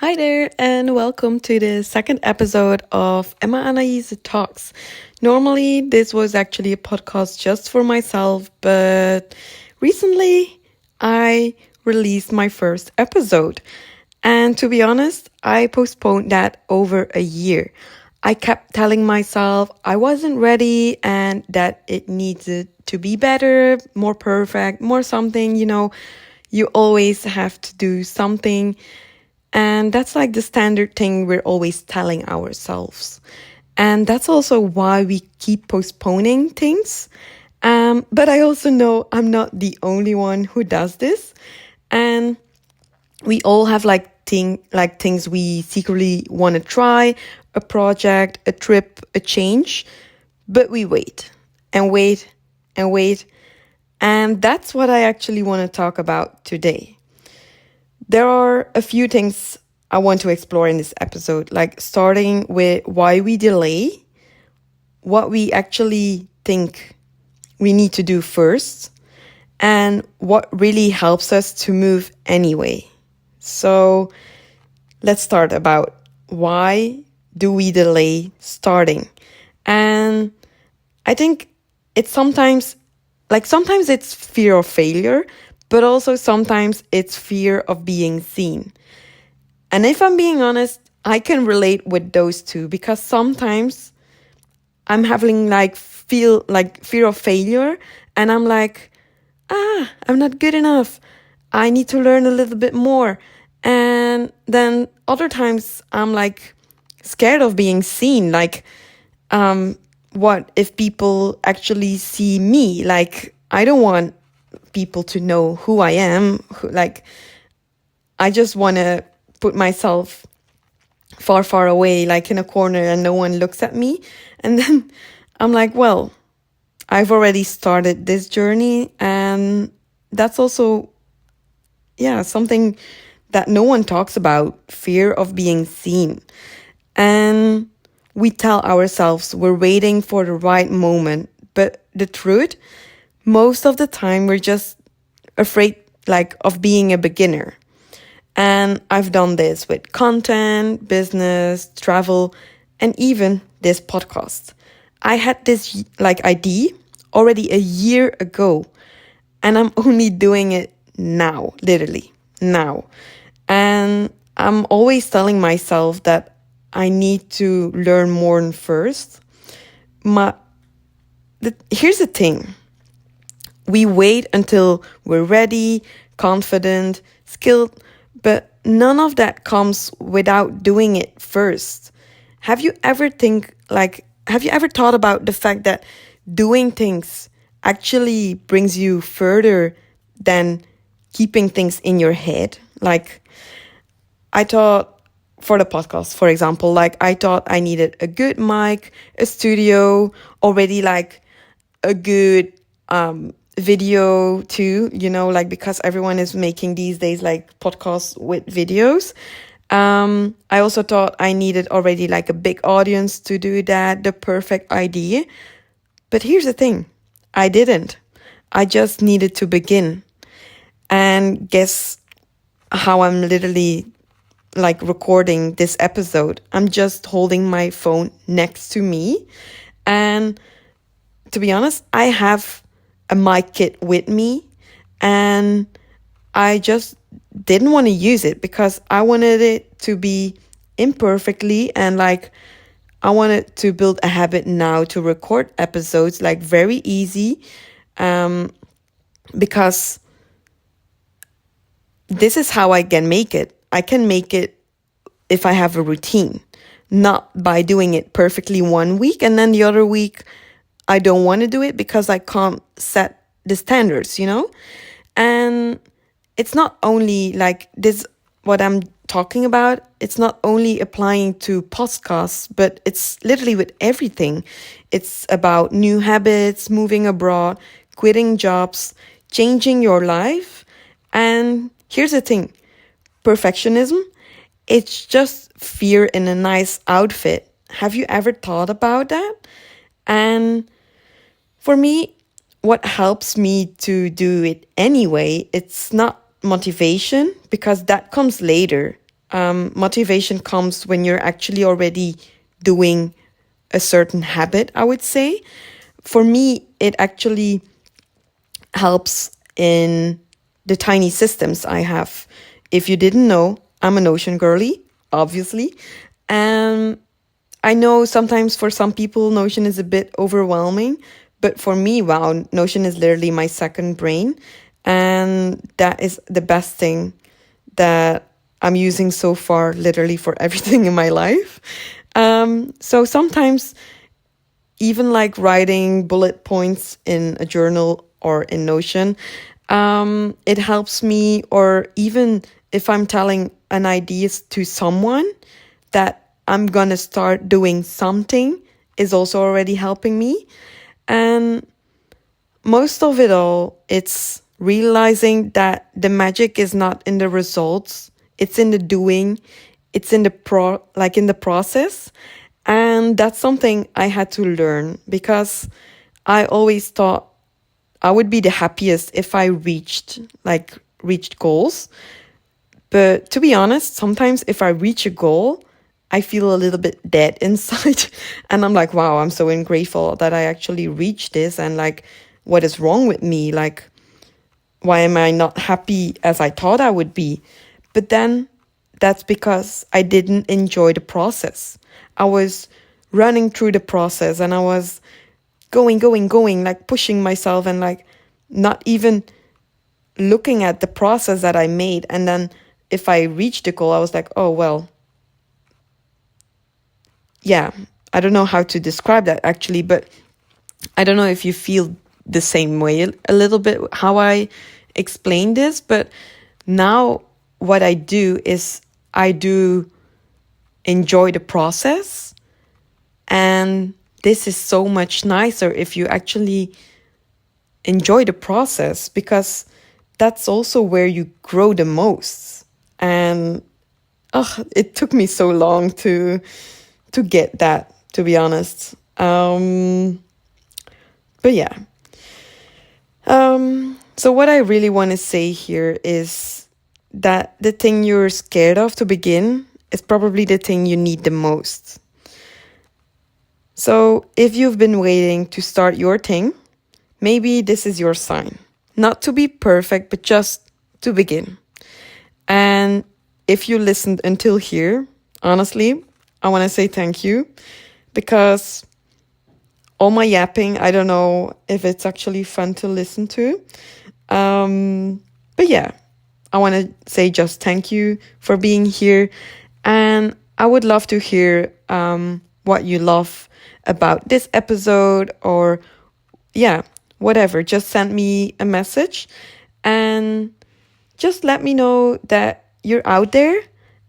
Hi there, and welcome to the second episode of Emma Anaïs Talks. Normally, this was actually a podcast just for myself, but recently I released my first episode. And to be honest, I postponed that over a year. I kept telling myself I wasn't ready and that it needed to be better, more perfect, more something, you always have to do something, and that's like the standard thing we're always telling ourselves. And that's also why we keep postponing things. But I also know I'm not the only one who does this. And we all have things we secretly want to try, a project, a trip, a change, but we wait and wait and wait. And that's what I actually want to talk about today. There are a few things I want to explore in this episode, like starting with why we delay, what we actually think we need to do first, and what really helps us to move anyway. So let's start about why do we delay starting? And I think it's sometimes it's fear of failure, but also sometimes it's fear of being seen. And if I'm being honest, I can relate with those two because sometimes I'm having feel like fear of failure and I'm like, I'm not good enough. I need to learn a little bit more. And then other times I'm like scared of being seen. What if people actually see me? Like, I don't want people to know who I am. I just want to put myself far, far away, like in a corner, and no one looks at me. And then I'm like, well, I've already started this journey, and that's also, something that no one talks about, fear of being seen. And we tell ourselves we're waiting for the right moment, but the truth, most of the time, we're just afraid of being a beginner. And I've done this with content, business, travel, and even this podcast. I had this idea already a year ago, and I'm only doing it now, literally now. And I'm always telling myself that I need to learn more first. Here's the thing. We wait until we're ready, confident, skilled, but none of that comes without doing it first. Have you ever thought about the fact that doing things actually brings you further than keeping things in your head? I thought for the podcast, for example, I thought I needed a good mic, a studio, already a good video too, because everyone is making these days podcasts with videos. I also thought I needed already a big audience to do that, the perfect idea. But here's the thing, I didn't. I just needed to begin. And guess how I'm literally recording this episode? I'm just holding my phone next to me. And to be honest, I have a mic kit with me, and I just didn't want to use it because I wanted it to be imperfectly, and I wanted to build a habit now to record episodes very easy, because this is how I can make it. I can make it if I have a routine, not by doing it perfectly one week and then the other week I don't want to do it because I can't set the standards, And it's not only this, what I'm talking about, it's not only applying to podcasts, but it's literally with everything. It's about new habits, moving abroad, quitting jobs, changing your life. And here's the thing, perfectionism, it's just fear in a nice outfit. Have you ever thought about that? And for me, what helps me to do it anyway, it's not motivation, because that comes later. Motivation comes when you're actually already doing a certain habit, I would say. For me, it actually helps in the tiny systems I have. If you didn't know, I'm a Notion girly, obviously. And I know sometimes for some people, Notion is a bit overwhelming. But for me, wow, Notion is literally my second brain. And that is the best thing that I'm using so far, literally for everything in my life. So sometimes even like writing bullet points in a journal or in Notion, it helps me. Or even if I'm telling an idea to someone that I'm gonna start doing something, is also already helping me. And most of it all, it's realizing that the magic is not in the results, it's in the doing, it's in the in the process. And that's something I had to learn, because I always thought I would be the happiest if I reached goals. But to be honest, sometimes if I reach a goal, I feel a little bit dead inside. And I'm like, wow, I'm so ungrateful that I actually reached this. And like, what is wrong with me? Like, why am I not happy as I thought I would be? But then that's because I didn't enjoy the process. I was running through the process and I was going, like pushing myself and like not even looking at the process that I made. And then if I reached the goal, I was like, oh, well, yeah, I don't know how to describe that actually, but I don't know if you feel the same way a little bit how I explain this. But now what I do is I do enjoy the process. And this is so much nicer if you actually enjoy the process, because that's also where you grow the most. And it took me so long to get that, to be honest. But yeah. So what I really want to say here is that the thing you're scared of to begin is probably the thing you need the most. So if you've been waiting to start your thing, maybe this is your sign. Not to be perfect, but just to begin. And if you listened until here, honestly, I want to say thank you, because all my yapping, I don't know if it's actually fun to listen to. But yeah, I want to say just thank you for being here. And I would love to hear what you love about this episode, or yeah, whatever. Just send me a message and just let me know that you're out there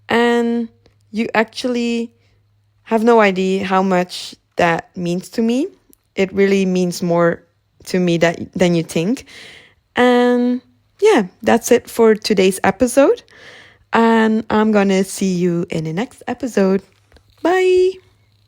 and you actually have no idea how much that means to me. It really means more to me than you think. And yeah, that's it for today's episode. And I'm gonna see you in the next episode. Bye.